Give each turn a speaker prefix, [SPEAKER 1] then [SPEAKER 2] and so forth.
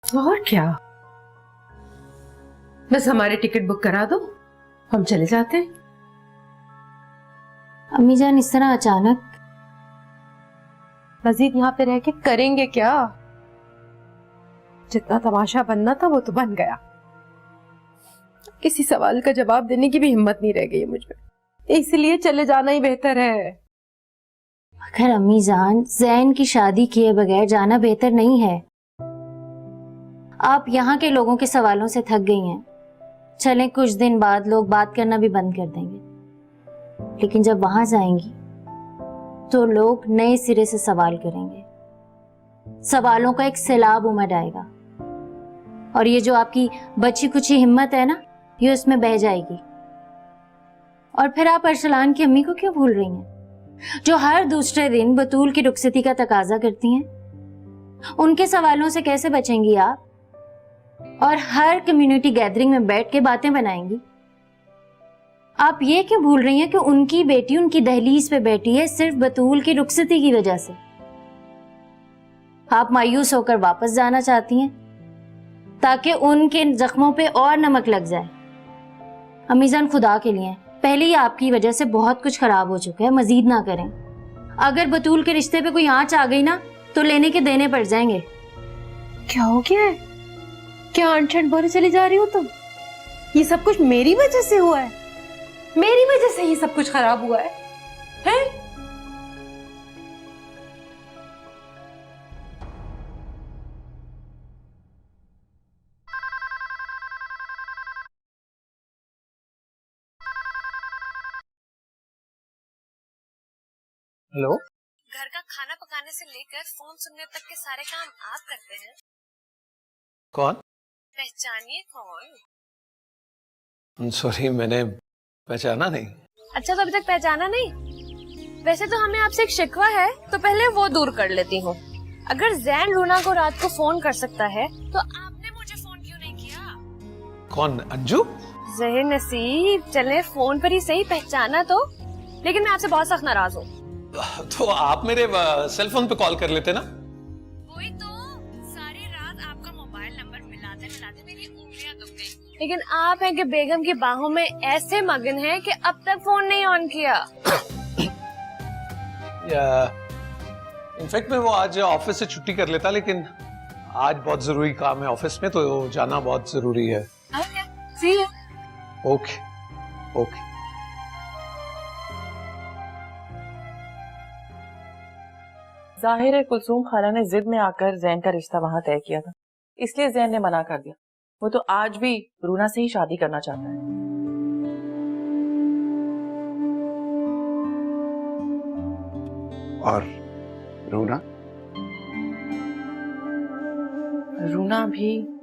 [SPEAKER 1] और क्या, बस हमारी टिकट बुक करा दो, हम चले जाते हैं।
[SPEAKER 2] अम्मी जान इस तरह अचानक?
[SPEAKER 1] मजीद यहाँ पे रह के करेंगे क्या? जितना तमाशा बनना था वो तो बन गया। किसी सवाल का जवाब देने की भी हिम्मत नहीं रह गई मुझ में, इसलिए चले जाना ही बेहतर है।
[SPEAKER 2] मगर अम्मी जान, जैन की शादी किए बगैर जाना बेहतर नहीं है। आप यहाँ के लोगों के सवालों से थक गई हैं। चलें, कुछ दिन बाद लोग बात करना भी बंद कर देंगे, लेकिन जब वहां जाएंगी तो लोग नए सिरे से सवाल करेंगे। सवालों का एक सैलाब उमड़ आएगा और ये जो आपकी बची कुची हिम्मत है ना, ये उसमें बह जाएगी। और फिर आप अरसलान की अम्मी को क्यों भूल रही हैं, जो हर दूसरे दिन बतूल की रुखसती का तकाजा करती हैं? उनके सवालों से कैसे बचेंगी आप? और हर कम्युनिटी गैदरिंग में बैठ के बातें बनाएंगी। आप ये क्यों भूल रही हैं कि उनकी बेटी उनकी दहलीज पे बैठी है सिर्फ बतूल की रुखसती की वजह से? आप मायूस होकर वापस जाना चाहती हैं ताकि उनके जख्मों पे और नमक लग जाए। अमीजान, खुदा के लिए पहले ही आपकी वजह से बहुत कुछ खराब हो चुका है, मजीद ना करें। अगर बतूल के रिश्ते पे कोई आंच आ गई ना तो लेने के देने पड़ जाएंगे।
[SPEAKER 1] क्या हो गया है? क्या अनशन बोले चली जा रही हो तुम? ये सब कुछ मेरी वजह से हुआ है, मेरी वजह से ये सब कुछ खराब हुआ है, हैं?
[SPEAKER 3] हेलो,
[SPEAKER 4] घर का खाना पकाने से लेकर फोन सुनने तक के सारे काम आप करते हैं?
[SPEAKER 3] कौन?
[SPEAKER 4] पहचानिए कौन?
[SPEAKER 3] सॉरी, मैंने पहचाना नहीं।
[SPEAKER 4] अच्छा, तो अभी तक पहचाना नहीं? वैसे तो हमें आपसे एक शिकवा है, तो पहले वो दूर कर लेती हूँ। अगर जैन रूना को रात को फोन कर सकता है तो आपने मुझे फोन क्यों नहीं किया?
[SPEAKER 3] कौन? अंजू?
[SPEAKER 4] जहीर नसीब, चले फोन पर ही सही, पहचाना तो। लेकिन मैं आपसे बहुत सख्त नाराज हूँ।
[SPEAKER 3] तो आप मेरे सेल फोन पे कॉल कर लेते ना।
[SPEAKER 4] वही तो, सारी रात आपका मोबाइल नंबर मिलाते मिलाते मेरी उंगलियां दुख गई। लेकिन आप हैं कि बेगम की बाहों में ऐसे मगन हैं कि अब तक फोन नहीं ऑन किया।
[SPEAKER 3] इनफैक्ट मैं वो आज ऑफिस से छुट्टी कर लेता, लेकिन आज बहुत जरूरी काम है ऑफिस में, तो जाना बहुत जरूरी है।
[SPEAKER 4] सी यू।
[SPEAKER 3] Okay okay.
[SPEAKER 5] जाहिर है कुलसूम खाला ने जिद में आकर जैन का रिश्ता वहां तय किया था, इसलिए जैन ने मना कर दिया। वो तो आज भी रूना से ही शादी करना चाहता है।
[SPEAKER 6] और रूना?
[SPEAKER 5] रूना भी